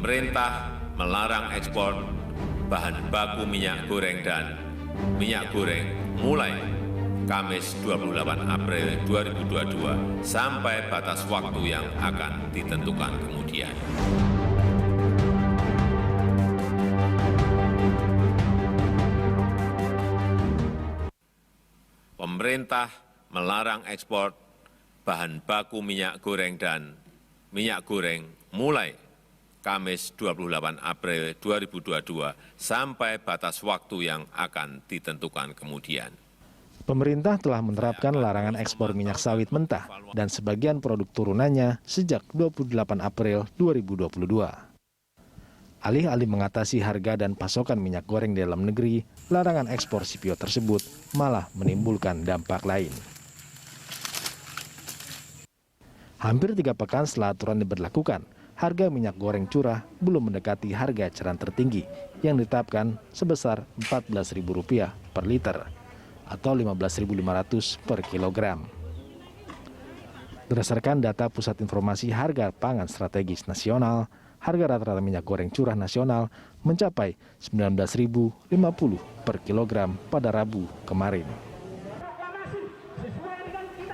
Pemerintah melarang ekspor bahan baku minyak goreng dan minyak goreng mulai Kamis 28 April 2022 sampai batas waktu yang akan ditentukan kemudian. Pemerintah melarang ekspor bahan baku minyak goreng dan minyak goreng mulai Kamis 28 April 2022 sampai batas waktu yang akan ditentukan kemudian. Pemerintah telah menerapkan larangan ekspor minyak sawit mentah dan sebagian produk turunannya sejak 28 April 2022. Alih-alih mengatasi harga dan pasokan minyak goreng di dalam negeri, larangan ekspor CPO tersebut malah menimbulkan dampak lain. Hampir 3 pekan setelah aturan diberlakukan, harga minyak goreng curah belum mendekati harga eceran tertinggi yang ditetapkan sebesar Rp14.000 per liter atau Rp15.500 per kilogram. Berdasarkan data Pusat Informasi Harga Pangan Strategis Nasional, harga rata-rata minyak goreng curah nasional mencapai Rp19.050 per kilogram pada Rabu kemarin.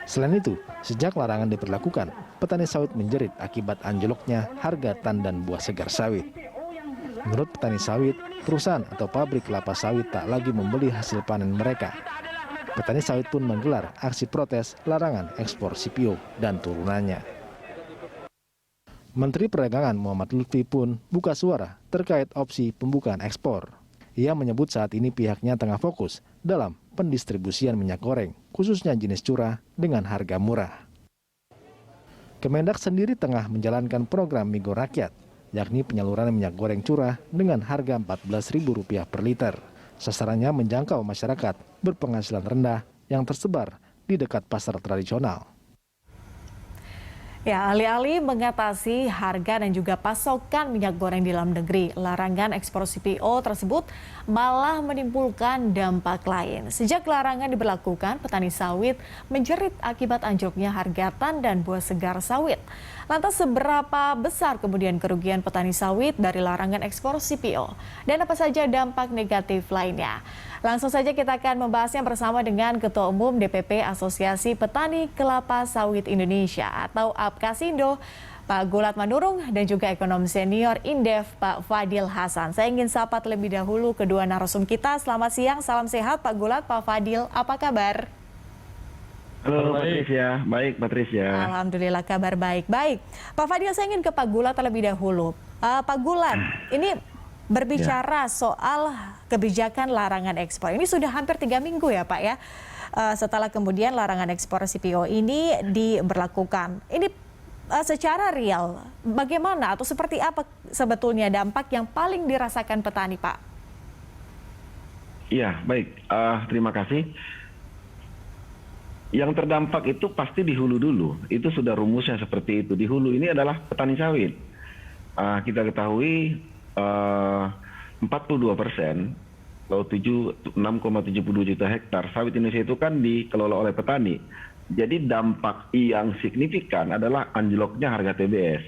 Selain itu, sejak larangan diberlakukan, petani sawit menjerit akibat anjloknya harga tandan buah segar sawit. Menurut petani sawit, perusahaan atau pabrik kelapa sawit tak lagi membeli hasil panen mereka. Petani sawit pun menggelar aksi protes larangan ekspor CPO dan turunannya. Menteri Perdagangan Muhammad Lutfi pun buka suara terkait opsi pembukaan ekspor. Ia menyebut saat ini pihaknya tengah fokus dalam pendistribusian minyak goreng, khususnya jenis curah dengan harga murah. Kemendak sendiri tengah menjalankan program Migo Rakyat, yakni penyaluran minyak goreng curah dengan harga Rp14.000 per liter. Sasarannya menjangkau masyarakat berpenghasilan rendah yang tersebar di dekat pasar tradisional. Ya, alih-alih mengatasi harga dan juga pasokan minyak goreng di dalam negeri, larangan ekspor CPO tersebut malah menimbulkan dampak lain. Sejak larangan diberlakukan, petani sawit menjerit akibat anjloknya harga tandan buah segar sawit. Lantas seberapa besar kemudian kerugian petani sawit dari larangan ekspor CPO? Dan apa saja dampak negatif lainnya? Langsung saja kita akan membahasnya bersama dengan Ketua Umum DPP Asosiasi Petani Kelapa Sawit Indonesia atau APKASindo, Pak Gulat Manurung, dan juga ekonom senior Indef, Pak Fadil Hasan. Saya ingin sapa terlebih dahulu kedua narasum kita. Selamat siang, salam sehat Pak Gulat, Pak Fadil, apa kabar? Halo Patricia, baik Patricia. Alhamdulillah kabar baik. Baik, Pak Fadil, saya ingin ke Pak Gulat terlebih dahulu. Pak Gulat, ini berbicara soal kebijakan larangan ekspor. Ini sudah hampir 3 minggu ya Pak ya, setelah kemudian larangan ekspor CPO ini diberlakukan. Ini secara real, bagaimana atau seperti apa sebetulnya dampak yang paling dirasakan petani Pak? Iya, baik. Terima kasih. Yang terdampak itu pasti di hulu dulu. Itu sudah rumusnya seperti itu. Di hulu ini adalah petani sawit. Kita ketahui 42%, atau 6,72 juta hektar sawit Indonesia itu kan dikelola oleh petani. Jadi dampak yang signifikan adalah anjloknya harga TBS.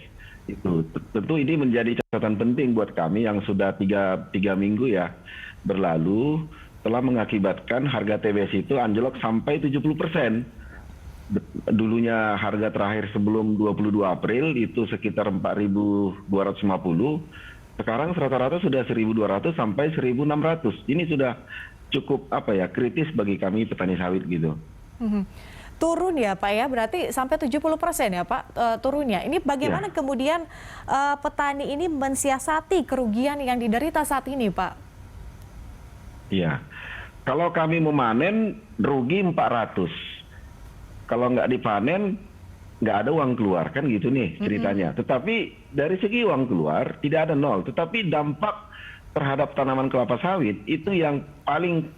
Itu tentu ini menjadi catatan penting buat kami yang sudah tiga minggu ya berlalu telah mengakibatkan harga TBS itu anjlok sampai 70%. Dulunya harga terakhir sebelum 22 April itu sekitar 4.250. Sekarang rata-rata sudah 1.200 sampai 1.600. Ini sudah cukup kritis bagi kami petani sawit gitu. Turun ya Pak ya, berarti sampai 70% ya Pak turunnya. Ini bagaimana kemudian petani ini mensiasati kerugian yang diderita saat ini Pak? Iya, kalau kami memanen rugi 400. Kalau nggak dipanen nggak ada uang keluar, kan gitu nih ceritanya. Tetapi dari segi uang keluar tidak ada nol, tetapi dampak terhadap tanaman kelapa sawit itu yang paling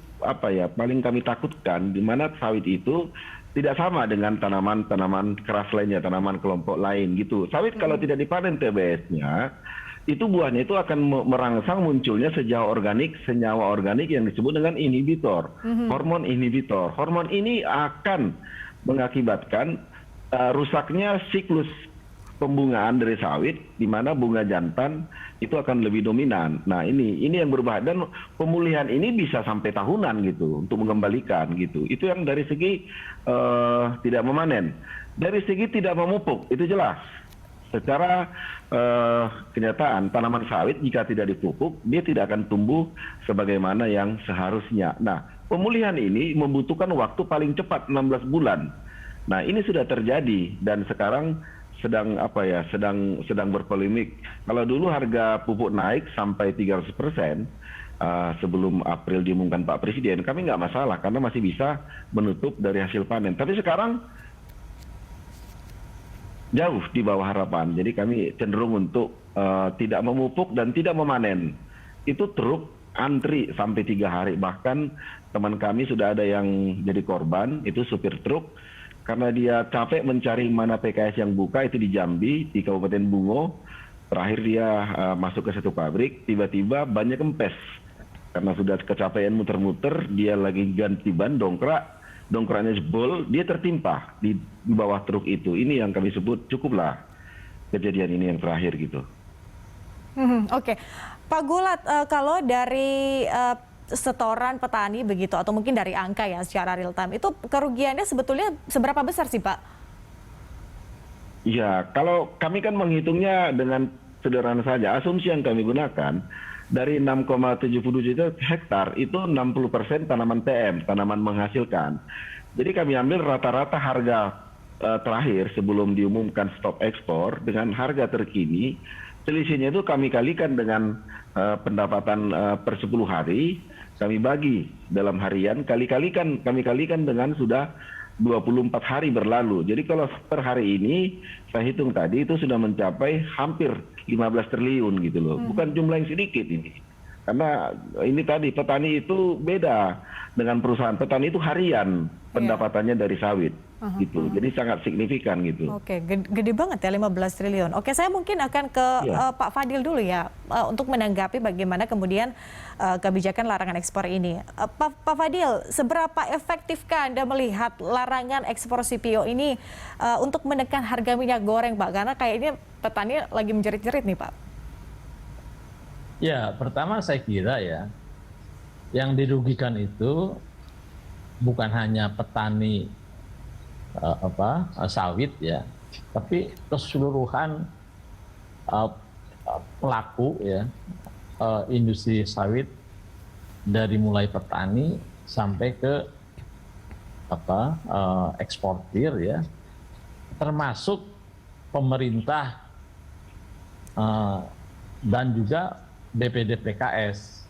paling kami takutkan, di mana sawit itu tidak sama dengan tanaman-tanaman keras lainnya, tanaman kelompok lain gitu. Sawit kalau tidak dipanen TBS-nya, itu buahnya itu akan merangsang munculnya senyawa organik yang disebut dengan inhibitor, hormon inhibitor. Hormon ini akan mengakibatkan rusaknya siklus pembungaan dari sawit, di mana bunga jantan itu akan lebih dominan. Nah ini yang berbahaya, dan pemulihan ini bisa sampai tahunan gitu untuk mengembalikan gitu. Itu yang dari segi tidak memanen. Dari segi tidak memupuk itu jelas. Secara kenyataan tanaman sawit jika tidak dipupuk dia tidak akan tumbuh sebagaimana yang seharusnya. Nah pemulihan ini membutuhkan waktu paling cepat 16 bulan. Nah ini sudah terjadi dan sekarang sedang berpolemik. Kalau dulu harga pupuk naik sampai 300% sebelum April diumumkan Pak Presiden, kami nggak masalah karena masih bisa menutup dari hasil panen. Tapi sekarang jauh di bawah harapan. Jadi kami cenderung untuk tidak memupuk dan tidak memanen. Itu truk antri sampai 3 hari. Bahkan teman kami sudah ada yang jadi korban, itu supir truk. Karena dia capek mencari mana PKS yang buka, itu di Jambi, di Kabupaten Bungo. Terakhir dia masuk ke satu pabrik, tiba-tiba banyak kempes. Karena sudah kecapean muter-muter, dia lagi ganti ban, dongkraknya jebol, dia tertimpa di bawah truk itu. Ini yang kami sebut cukuplah kejadian ini yang terakhir gitu. Oke. Pak Gulat, kalau dari setoran petani begitu, atau mungkin dari angka ya secara real time, itu kerugiannya sebetulnya seberapa besar sih Pak? Ya, kalau kami kan menghitungnya dengan sederhana saja. Asumsi yang kami gunakan, dari 6,70 juta hektar, itu 60% tanaman TM, tanaman menghasilkan. Jadi kami ambil rata-rata harga terakhir sebelum diumumkan stop ekspor dengan harga terkini. Selisihnya itu kami kalikan dengan pendapatan per 10 hari, kami bagi dalam harian, kami kalikan dengan sudah 24 hari berlalu. Jadi kalau per hari ini, saya hitung tadi itu sudah mencapai hampir 15 triliun gitu loh. Bukan jumlah yang sedikit ini. Karena ini tadi, petani itu beda dengan perusahaan. Petani itu harian pendapatannya dari sawit. Gitu. Jadi sangat signifikan gitu. Oke, gede banget ya 15 triliun. Oke, saya mungkin akan ke Pak Fadil dulu ya untuk menanggapi bagaimana kemudian kebijakan larangan ekspor ini. Pak Fadil, seberapa efektifkah Anda melihat larangan ekspor CPO ini untuk menekan harga minyak goreng, Pak? Karena kayaknya petani lagi menjerit-jerit nih, Pak. Ya, pertama saya kira ya, yang dirugikan itu bukan hanya petani sawit ya, tapi keseluruhan pelaku ya industri sawit, dari mulai petani sampai ke eksportir ya, termasuk pemerintah dan juga BPDPKS.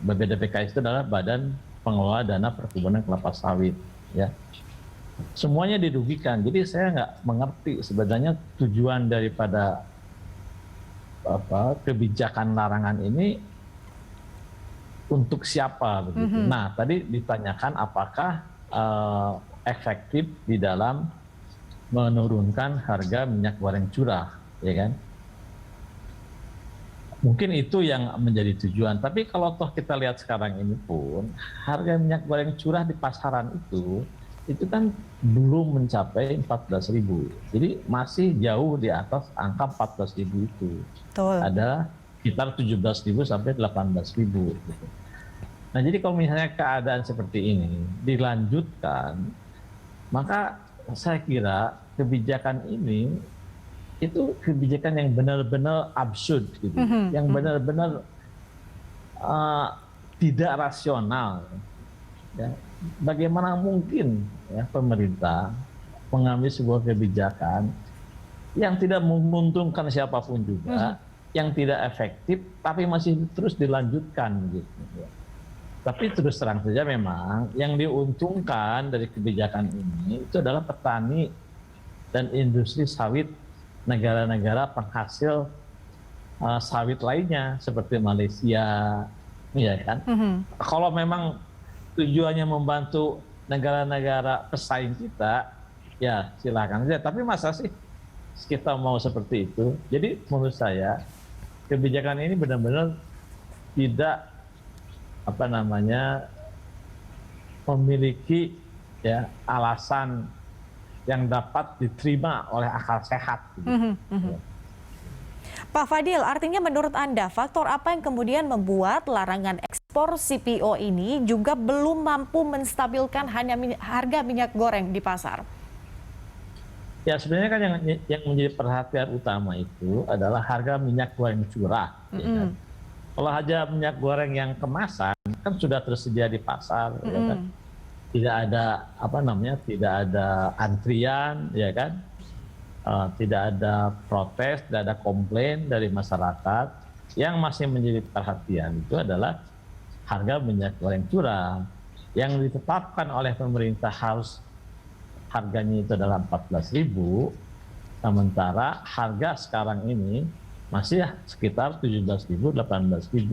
BPDPKS itu adalah Badan Pengelola Dana Perkebunan Kelapa Sawit ya. Semuanya dirugikan. Jadi saya nggak mengerti sebenarnya tujuan daripada kebijakan larangan ini untuk siapa begitu. Nah, tadi ditanyakan apakah efektif di dalam menurunkan harga minyak goreng curah, ya kan? Mungkin itu yang menjadi tujuan. Tapi kalau toh kita lihat sekarang ini pun, harga minyak goreng curah di pasaran itu kan belum mencapai 14.000. Jadi masih jauh di atas angka 14.000 itu. Betul. Ada sekitar 17.000 sampai 18.000. Gitu. Nah, jadi kalau misalnya keadaan seperti ini dilanjutkan, maka saya kira kebijakan ini itu kebijakan yang benar-benar absurd, gitu, yang benar-benar tidak rasional. Ya. Bagaimana mungkin ya pemerintah mengambil sebuah kebijakan yang tidak menguntungkan siapapun juga, yang tidak efektif, tapi masih terus dilanjutkan gitu. Tapi terus terang saja memang yang diuntungkan dari kebijakan ini itu adalah petani dan industri sawit negara-negara penghasil sawit lainnya seperti Malaysia, ya kan? Kalau memang tujuannya membantu negara-negara pesaing kita, ya silakan saja. Tapi masa sih kita mau seperti itu? Jadi menurut saya kebijakan ini benar-benar tidak memiliki ya alasan yang dapat diterima oleh akal sehat. Ya. Pak Fadil, artinya menurut Anda faktor apa yang kemudian membuat larangan ekspor CPO ini juga belum mampu menstabilkan harga minyak goreng di pasar? Ya sebenarnya kan yang menjadi perhatian utama itu adalah harga minyak goreng curah. Ya kan? Kalau aja minyak goreng yang kemasan kan sudah tersedia di pasar, ya kan? Tidak ada tidak ada antrian, ya kan? Tidak ada protes, tidak ada komplain dari masyarakat. Yang masih menjadi perhatian itu adalah harga minyak goreng curah yang ditetapkan oleh pemerintah harganya itu adalah 14.000, sementara harga sekarang ini masih sekitar 17.000, 18.000.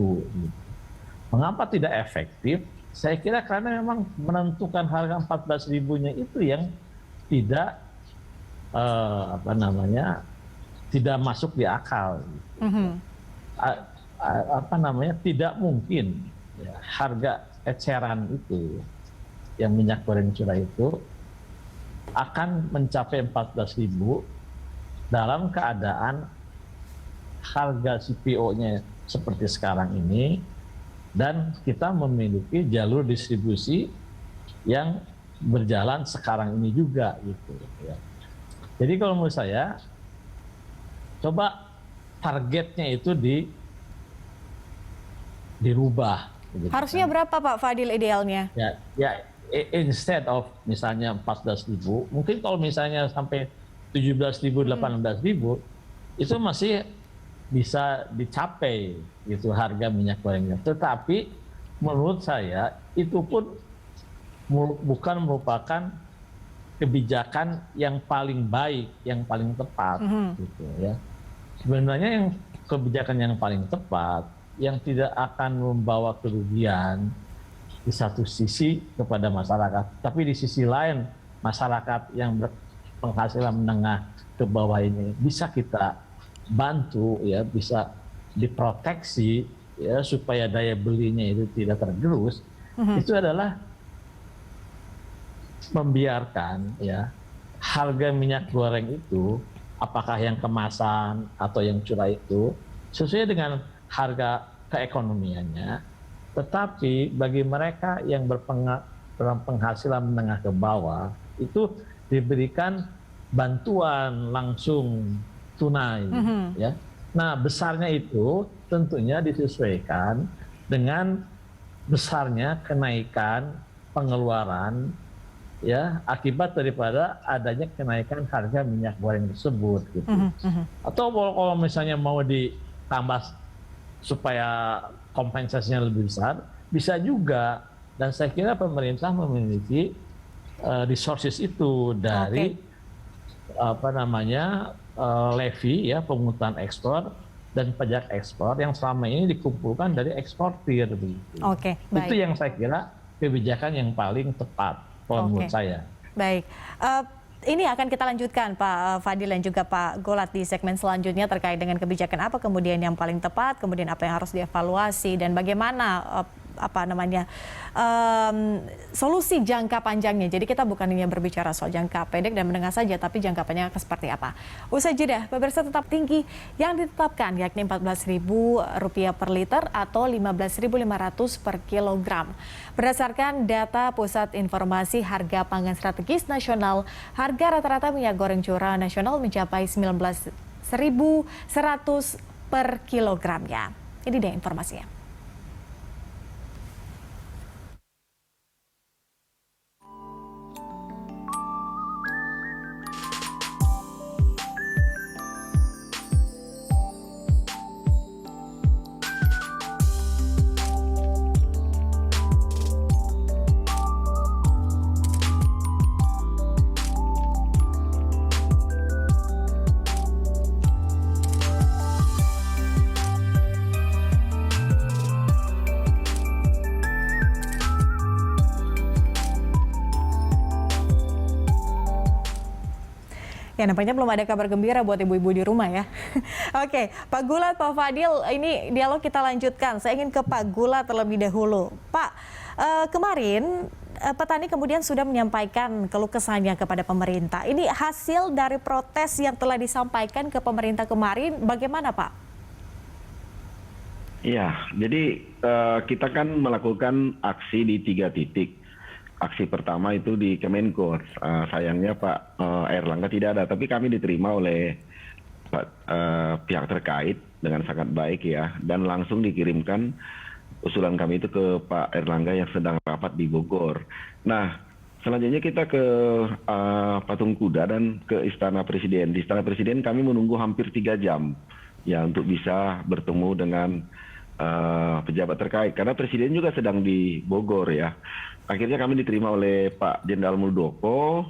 Mengapa tidak efektif? Saya kira karena memang menentukan harga 14.000-nya itu yang tidak tidak masuk di akal. Tidak mungkin ya, harga eceran itu yang minyak goreng curah itu akan mencapai 14.000 dalam keadaan harga CPO-nya seperti sekarang ini dan kita memiliki jalur distribusi yang berjalan sekarang ini juga gitu ya. Jadi kalau menurut saya coba targetnya itu dirubah. Gitu. Harusnya berapa Pak Fadil idealnya? Ya instead of misalnya 14.000, mungkin kalau misalnya sampai 17.000, 18.000 itu masih bisa dicapai gitu harga minyak gorengnya. Tetapi menurut saya itu pun bukan merupakan kebijakan yang paling baik, yang paling tepat gitu ya. Sebenarnya yang kebijakan yang paling tepat yang tidak akan membawa kerugian di satu sisi kepada masyarakat, tapi di sisi lain masyarakat yang berpenghasilan menengah ke bawah ini bisa kita bantu ya, bisa diproteksi ya supaya daya belinya itu tidak tergerus. Itu adalah membiarkan ya harga minyak goreng itu apakah yang kemasan atau yang curah itu sesuai dengan harga keekonomiannya. Tetapi bagi mereka yang berpenghasilan menengah ke bawah itu diberikan bantuan langsung tunai, ya. Nah besarnya itu tentunya disesuaikan dengan besarnya kenaikan pengeluaran, ya akibat daripada adanya kenaikan harga minyak goreng tersebut, gitu. Atau kalau misalnya mau ditambah supaya kompensasinya lebih besar, bisa juga. Dan saya kira pemerintah memiliki resources itu dari levy ya pungutan ekspor dan pajak ekspor yang selama ini dikumpulkan dari eksportir. Baik. Itu yang saya kira kebijakan yang paling tepat menurut saya. Baik. Ini akan kita lanjutkan Pak Fadil dan juga Pak Golat di segmen selanjutnya terkait dengan kebijakan apa kemudian yang paling tepat, kemudian apa yang harus dievaluasi dan bagaimana solusi jangka panjangnya. Jadi kita bukan hanya berbicara soal jangka pendek dan menengah saja, tapi jangka panjang seperti apa. Usai jeda, pemirsa tetap tinggi yang ditetapkan yakni Rp14.000 per liter atau Rp15.500 per kilogram. Berdasarkan data Pusat Informasi Harga Pangan Strategis Nasional, harga rata-rata minyak goreng curah nasional mencapai Rp19.100 per kilogramnya. Ini dia informasinya. Ya, nampaknya belum ada kabar gembira buat ibu-ibu di rumah ya. Oke, Pak Gulat, Pak Fadil, ini dialog kita lanjutkan. Saya ingin ke Pak Gulat terlebih dahulu. Pak, kemarin petani kemudian sudah menyampaikan keluh kesahnya kepada pemerintah. Ini hasil dari protes yang telah disampaikan ke pemerintah kemarin, bagaimana Pak? Iya, jadi kita kan melakukan aksi di 3 titik. Aksi pertama itu di Kemenko. Sayangnya Pak Erlangga tidak ada, tapi kami diterima oleh pihak terkait dengan sangat baik ya, dan langsung dikirimkan usulan kami itu ke Pak Erlangga yang sedang rapat di Bogor. Nah, selanjutnya kita ke Patung Kuda dan ke Istana Presiden. Di Istana Presiden kami menunggu hampir 3 jam ya untuk bisa bertemu dengan pejabat terkait, karena Presiden juga sedang di Bogor ya. Akhirnya kami diterima oleh Pak Jenderal Muldoko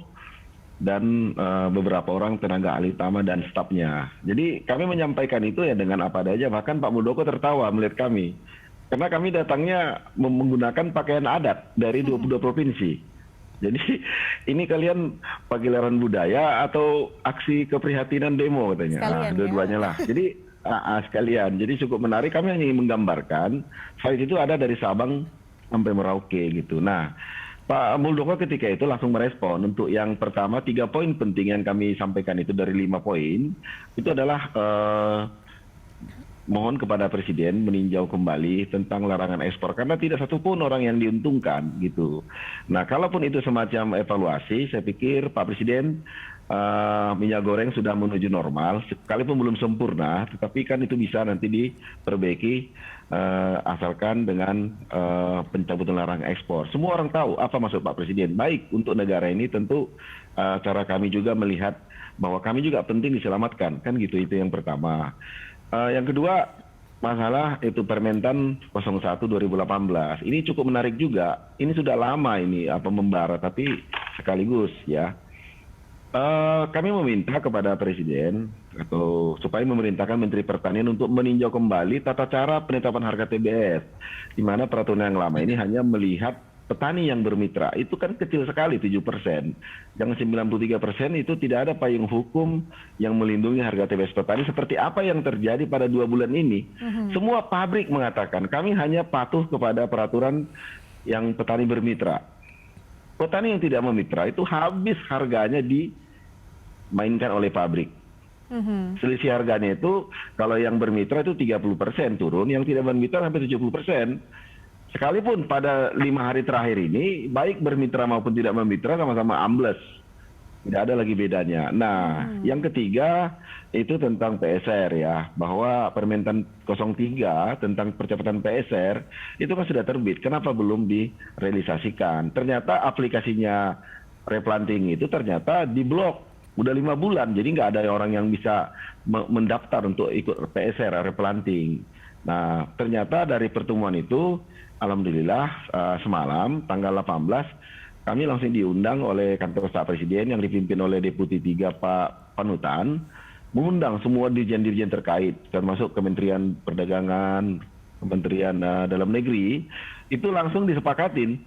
dan beberapa orang tenaga ahli utama dan stafnya. Jadi kami menyampaikan itu ya dengan apa adanya, bahkan Pak Muldoko tertawa melihat kami. Karena kami datangnya menggunakan pakaian adat dari 22 provinsi. Jadi ini kalian pagelaran budaya atau aksi keprihatinan demo katanya. Sekalian, dua-duanya lah. Jadi sekalian. Jadi cukup menarik, kami hanya ingin menggambarkan fight itu ada dari Sabang sampai Merauke gitu. Nah, Pak Muldoko ketika itu langsung merespon untuk yang pertama 3 poin penting yang kami sampaikan itu dari 5 poin. Itu adalah mohon kepada Presiden meninjau kembali tentang larangan ekspor karena tidak satupun orang yang diuntungkan gitu. Nah, kalaupun itu semacam evaluasi, saya pikir Pak Presiden minyak goreng sudah menuju normal, sekalipun belum sempurna, tetapi kan itu bisa nanti diperbaiki asalkan dengan pencabutan larangan ekspor. Semua orang tahu apa maksud Pak Presiden. Baik untuk negara ini tentu cara kami juga melihat bahwa kami juga penting diselamatkan, kan gitu, itu yang pertama. Yang kedua, masalah itu Permentan 01 2018. Ini cukup menarik juga. Ini sudah lama ini membara, tapi sekaligus ya. Kami meminta kepada Presiden atau supaya memerintahkan Menteri Pertanian untuk meninjau kembali tata cara penetapan harga TBS, di mana peraturan yang lama ini hanya melihat petani yang bermitra. Itu kan kecil sekali, 7%. Yang 93% itu tidak ada payung hukum yang melindungi harga TBS petani seperti apa yang terjadi pada 2 bulan ini. Semua pabrik mengatakan kami hanya patuh kepada peraturan yang petani bermitra. Petani yang tidak memitra itu habis harganya dimainkan oleh pabrik. Selisih harganya itu kalau yang bermitra itu 30% turun, yang tidak bermitra sampai 70%. Sekalipun pada 5 hari terakhir ini, baik bermitra maupun tidak memitra sama-sama ambles. Tidak ada lagi bedanya. Nah, yang ketiga itu tentang PSR ya, bahwa Permentan 03 tentang percepatan PSR itu kan sudah terbit. Kenapa belum direalisasikan? Ternyata aplikasinya replanting itu ternyata diblok. Udah 5 bulan, jadi nggak ada orang yang bisa mendaftar untuk ikut PSR replanting. Nah, ternyata dari pertemuan itu, alhamdulillah semalam tanggal 18 kami langsung diundang oleh kantor staf Presiden yang dipimpin oleh Deputi 3 Pak Panutan, mengundang semua dirjen-dirjen terkait, termasuk Kementerian Perdagangan, Kementerian Dalam Negeri, itu langsung disepakatin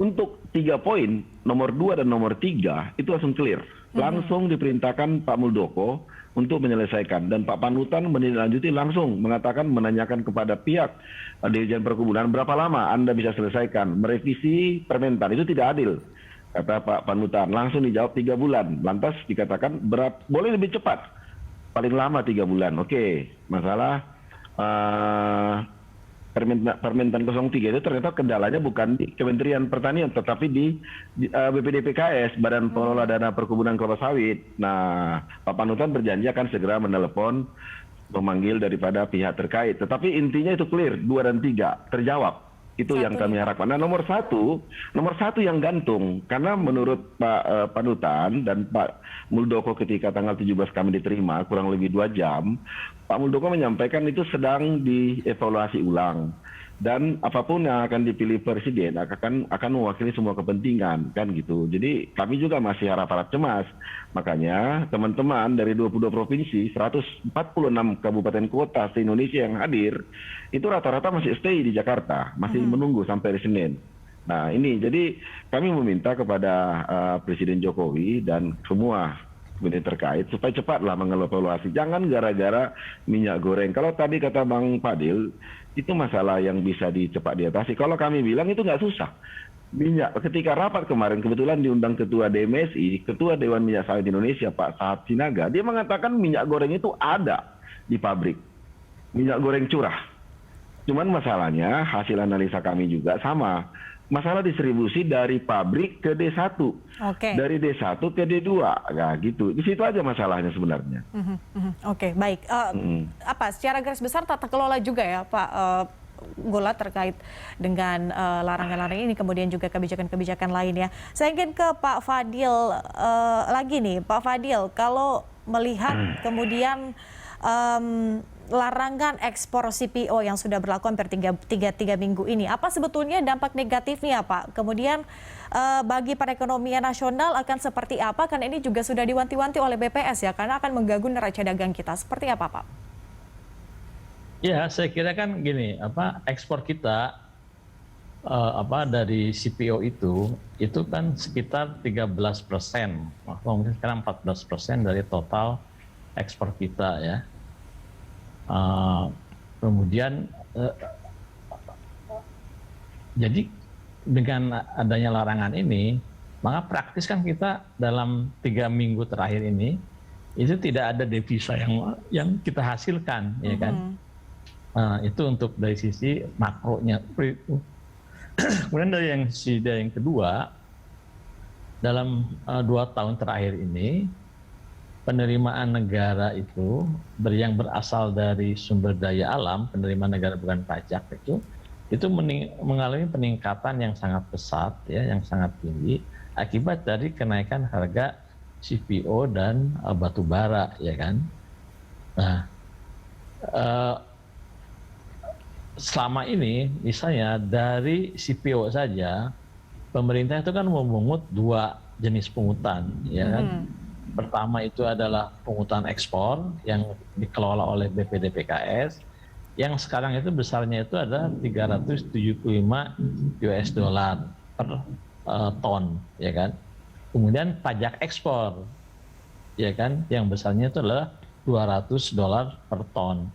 untuk 3 poin, nomor 2 dan nomor 3 itu langsung clear. Langsung diperintahkan Pak Muldoko untuk menyelesaikan, dan Pak Panutan menindaklanjuti langsung mengatakan, menanyakan kepada pihak Dirjen Perkebunan berapa lama Anda bisa selesaikan merevisi Permentan, itu tidak adil kata Pak Panutan. Langsung dijawab 3 bulan, lantas dikatakan boleh lebih cepat, paling lama 3 bulan. Oke, masalah Permentan 03 itu ternyata kendalanya bukan di Kementerian Pertanian, tetapi di BPDPKS, Badan Pengelola Dana Perkebunan Kelapa Sawit. Nah, Pak Panutan berjanji akan segera menelepon, memanggil daripada pihak terkait. Tetapi intinya itu clear, 2 dan 3 terjawab. Itu yang kami harapkan. Nah, nomor satu yang gantung, karena menurut Pak Panutan dan Pak Muldoko ketika tanggal 17 kami diterima, kurang lebih 2 jam, Pak Muldoko menyampaikan itu sedang dievaluasi ulang. Dan apapun yang akan dipilih Presiden akan mewakili semua kepentingan, kan gitu. Jadi kami juga masih harap-harap cemas. Makanya teman-teman dari 22 provinsi, 146 kabupaten kota se-Indonesia yang hadir, itu rata-rata masih stay di Jakarta, masih menunggu sampai hari Senin. Nah ini, jadi kami meminta kepada Presiden Jokowi dan semua kemudian terkait supaya cepatlah mengevaluasi. Jangan gara-gara minyak goreng. Kalau tadi kata Bang Fadil, itu masalah yang bisa cepat diatasi. Kalau kami bilang itu nggak susah. minyak. Ketika rapat kemarin kebetulan diundang Ketua DMSI, Ketua Dewan Minyak Sawit Indonesia Pak Sahat Sinaga, dia mengatakan minyak goreng itu ada di pabrik, minyak goreng curah. Cuman masalahnya hasil analisa kami juga sama. Masalah distribusi dari pabrik ke D1, dari D1 ke D2, nah gitu. Di situ aja masalahnya sebenarnya. Oke, baik. Apa secara garis besar tata kelola juga ya, Pak Gola, terkait dengan larangan-larangan ini, kemudian juga kebijakan-kebijakan lain ya. Saya ingin ke Pak Fadil lagi nih, Pak Fadil, kalau melihat kemudian larangan ekspor CPO yang sudah berlaku hampir tiga minggu ini, apa sebetulnya dampak negatifnya, Pak? Kemudian bagi perekonomian nasional akan seperti apa? Kan ini juga sudah diwanti-wanti oleh BPS ya, karena akan mengganggu neraca dagang kita. Seperti apa, Pak? Ya, saya kira kan gini, ekspor kita dari CPO itu kan sekitar 13%, mungkin sekarang 14% dari total ekspor kita ya. Kemudian jadi dengan adanya larangan ini, maka praktis kan kita dalam 3 minggu terakhir ini itu tidak ada devisa yang kita hasilkan, ya kan? Itu untuk dari sisi makronya. Kemudian dari yang kedua, dalam 2 tahun terakhir ini penerimaan negara itu yang berasal dari sumber daya alam, penerimaan negara bukan pajak itu mengalami peningkatan yang sangat pesat ya, yang sangat tinggi akibat dari kenaikan harga CPO dan batu bara, ya kan. Nah, selama ini misalnya dari CPO saja pemerintah itu kan memungut 2 jenis pungutan, ya kan. Pertama itu adalah pungutan ekspor yang dikelola oleh BPDPKS, yang sekarang itu besarnya itu ada 375 US dollar per ton, ya kan. Kemudian pajak ekspor, ya kan, yang besarnya itu adalah 200 dolar per ton.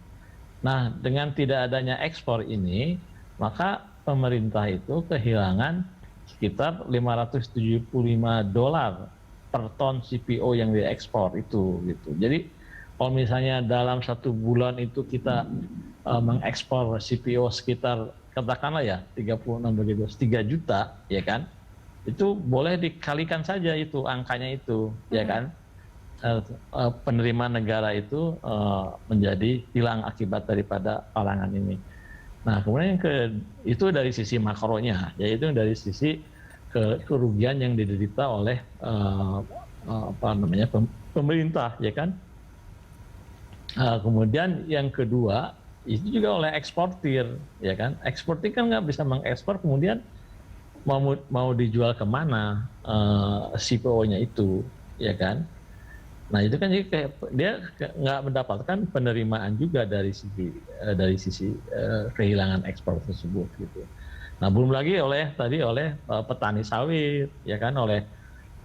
Nah, dengan tidak adanya ekspor ini, maka pemerintah itu kehilangan sekitar 575 dolar per ton CPO yang diekspor itu gitu. Jadi kalau misalnya dalam 1 bulan itu kita mengekspor CPO sekitar katakanlah ya 3 juta, ya kan, itu boleh dikalikan saja itu angkanya itu, ya kan. Penerimaan negara itu menjadi hilang akibat daripada larangan ini. Nah, kemudian itu dari sisi makronya, yaitu dari sisi kerugian yang diderita oleh pemerintah, ya kan. Kemudian yang kedua itu juga oleh eksportir, ya kan. Eksportir kan nggak bisa mengekspor, kemudian mau dijual kemana CPO-nya itu, ya kan. Nah itu kan jadi dia nggak mendapatkan penerimaan juga dari sisi kehilangan ekspor tersebut gitu. Nah, belum lagi oleh petani sawit, ya kan, oleh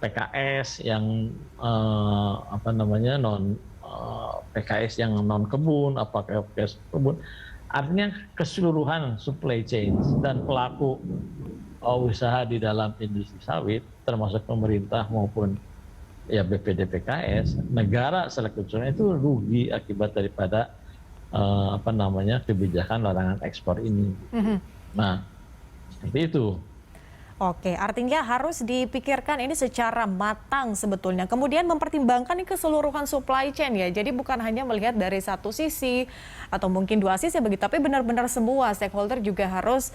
PKS yang PKS yang non kebun, PKS kebun. Artinya keseluruhan supply chain dan pelaku usaha di dalam industri sawit, termasuk pemerintah maupun ya BPDPKS, negara secara keseluruhan itu rugi akibat daripada kebijakan larangan ekspor ini. Nah, seperti itu. Oke, artinya harus dipikirkan ini secara matang sebetulnya. Kemudian mempertimbangkan ini keseluruhan supply chain ya. Jadi bukan hanya melihat dari satu sisi atau mungkin 2 sisi begitu, tapi benar-benar semua stakeholder juga harus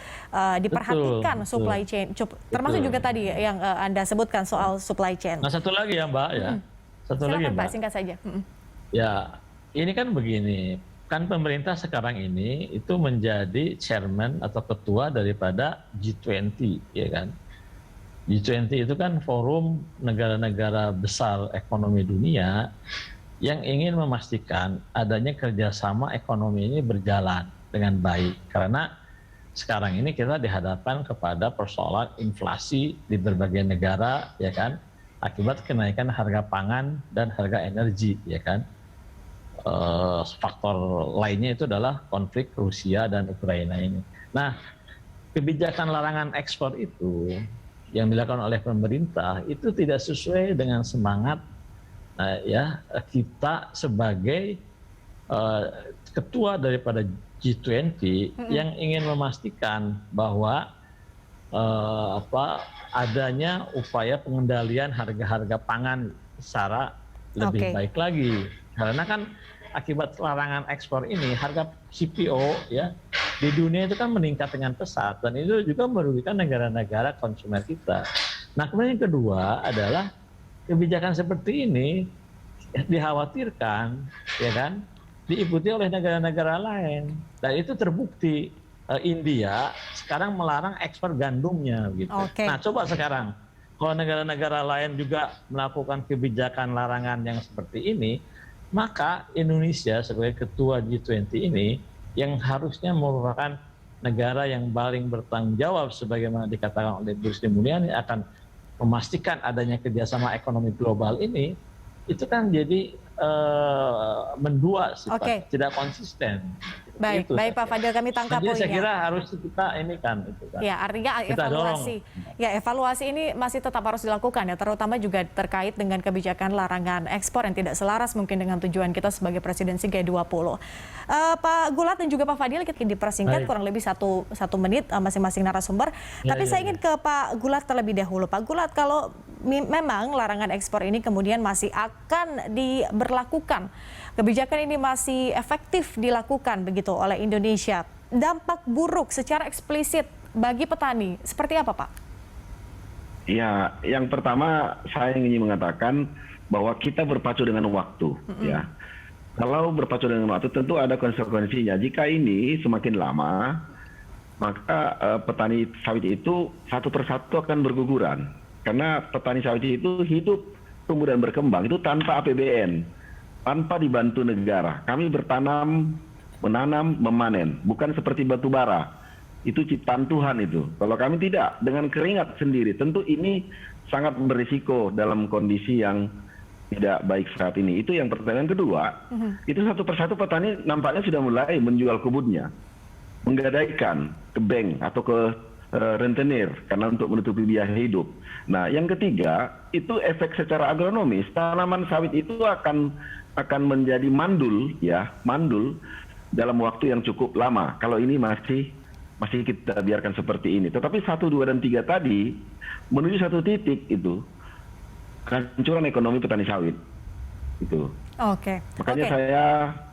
diperhatikan supply chain. Termasuk juga tadi yang Anda sebutkan soal supply chain. Nah, satu lagi ya, Mbak ya. Satu Silakan, lagi, Mbak. Pak, singkat saja. Ya, ini kan begini. Kan pemerintah sekarang ini itu menjadi chairman atau ketua daripada G20, ya kan. G20 itu kan forum negara-negara besar ekonomi dunia yang ingin memastikan adanya kerjasama ekonomi ini berjalan dengan baik. Karena sekarang ini kita dihadapkan kepada persoalan inflasi di berbagai negara, ya kan, akibat kenaikan harga pangan dan harga energi, ya kan. Faktor lainnya itu adalah konflik Rusia dan Ukraina ini. Nah, kebijakan larangan ekspor itu yang dilakukan oleh pemerintah itu tidak sesuai dengan semangat kita sebagai ketua daripada G20 yang ingin memastikan bahwa adanya upaya pengendalian harga-harga pangan secara lebih baik lagi. Karena kan akibat larangan ekspor ini harga CPO ya di dunia itu kan meningkat dengan pesat dan itu juga merugikan negara-negara konsumen kita. Nah, kemudian yang kedua adalah kebijakan seperti ini dikhawatirkan ya kan diikuti oleh negara-negara lain dan itu terbukti India sekarang melarang ekspor gandumnya gitu. Nah, coba sekarang kalau negara-negara lain juga melakukan kebijakan larangan yang seperti ini, maka Indonesia sebagai ketua G20 ini yang harusnya merupakan negara yang paling bertanggung jawab sebagaimana dikatakan oleh Bu Sri Mulyani akan memastikan adanya kerjasama ekonomi global ini, itu kan jadi mendua sifat, tidak konsisten. Baik, baik Pak Fadil, kami tangkap poinnya. Jadi saya kira harus kita ini kan. Ya, artinya evaluasi. Ya, evaluasi ini masih tetap harus dilakukan ya, terutama juga terkait dengan kebijakan larangan ekspor yang tidak selaras mungkin dengan tujuan kita sebagai presidensi G20. Pak Gulat dan juga Pak Fadil, kita dipersingkat kurang lebih satu menit masing-masing narasumber. Tapi saya ingin ke Pak Gulat terlebih dahulu. Pak Gulat, kalau memang larangan ekspor ini kemudian masih akan diberlakukan, kebijakan ini masih efektif dilakukan begitu oleh Indonesia, dampak buruk secara eksplisit bagi petani seperti apa, Pak? Ya, yang pertama saya ingin mengatakan bahwa kita berpacu dengan waktu, ya. Kalau berpacu dengan waktu tentu ada konsekuensinya. Jika ini semakin lama, maka petani sawit itu satu persatu akan berguguran. Karena petani sawit itu hidup, tumbuh dan berkembang itu tanpa APBN, tanpa dibantu negara. Kami bertanam, menanam, memanen, bukan seperti batu bara. Itu ciptaan Tuhan itu. Kalau kami tidak, dengan keringat sendiri, tentu ini sangat berisiko dalam kondisi yang tidak baik saat ini. Itu yang pertanyaan kedua, itu satu persatu petani nampaknya sudah mulai menjual kebunnya, menggadaikan ke bank atau ke rentenir karena untuk menutupi biaya hidup. Nah, yang ketiga, itu efek secara agronomis, tanaman sawit itu akan menjadi mandul dalam waktu yang cukup lama. Kalau ini masih kita biarkan seperti ini. Tetapi 1, 2, dan 3 tadi menuju satu titik itu kehancuran ekonomi petani sawit. Itu. Makanya saya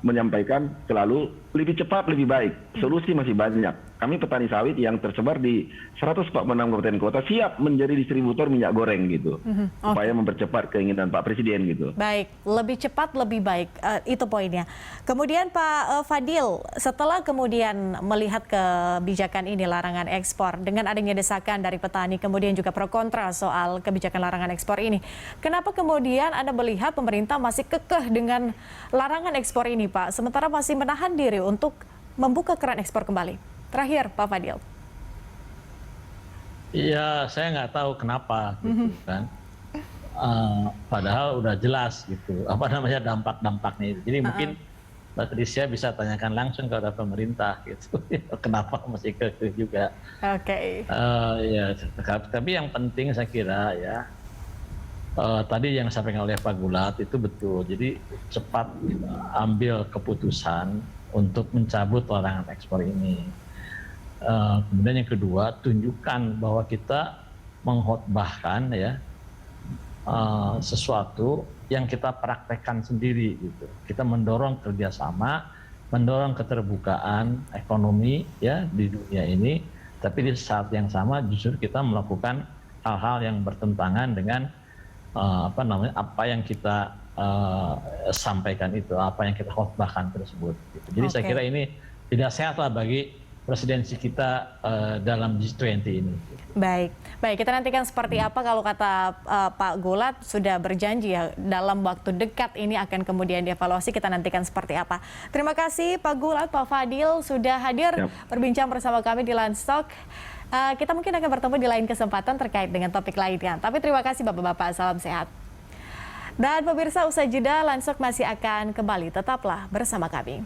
menyampaikan selalu lebih cepat lebih baik. Solusi masih banyak. Kami petani sawit yang tersebar di 146 kabupaten kota siap menjadi distributor minyak goreng gitu. Supaya mempercepat keinginan Pak Presiden gitu. Baik, lebih cepat lebih baik, itu poinnya. Kemudian Pak Fadil, setelah kemudian melihat kebijakan ini larangan ekspor dengan adanya desakan dari petani kemudian juga pro kontra soal kebijakan larangan ekspor ini, kenapa kemudian Anda melihat pemerintah masih kekeh dengan larangan ekspor ini, Pak, sementara masih menahan diri untuk membuka keran ekspor kembali? Terakhir, Pak Fadil. Iya, saya nggak tahu kenapa, gitu kan. Padahal udah jelas gitu, dampak-dampaknya itu. Jadi mungkin Mbak Tricia bisa tanyakan langsung kepada pemerintah gitu, kenapa masih kekeh juga. Ya, tapi yang penting saya kira ya, tadi yang disampaikan oleh Pak Gulat itu betul. Jadi cepat ambil keputusan untuk mencabut larangan ekspor ini. Kemudian yang kedua, tunjukkan bahwa kita mengkhotbahkan ya sesuatu yang kita praktekkan sendiri gitu. Kita mendorong kerjasama, mendorong keterbukaan ekonomi ya di dunia ini, tapi di saat yang sama justru kita melakukan hal-hal yang bertentangan dengan apa yang kita sampaikan itu, apa yang kita khotbahkan tersebut. Gitu. Jadi saya kira ini tidak sehat lah bagi presidensi kita dalam G20 ini. Baik, kita nantikan seperti apa kalau kata Pak Gulat sudah berjanji ya dalam waktu dekat ini akan kemudian dievaluasi, kita nantikan seperti apa. Terima kasih Pak Gulat, Pak Fadil sudah hadir berbincang bersama kami di Livestock. Kita mungkin akan bertemu di lain kesempatan terkait dengan topik lainnya. Tapi terima kasih Bapak-Bapak, salam sehat. Dan pemirsa, usai jeda Livestock masih akan kembali, tetaplah bersama kami.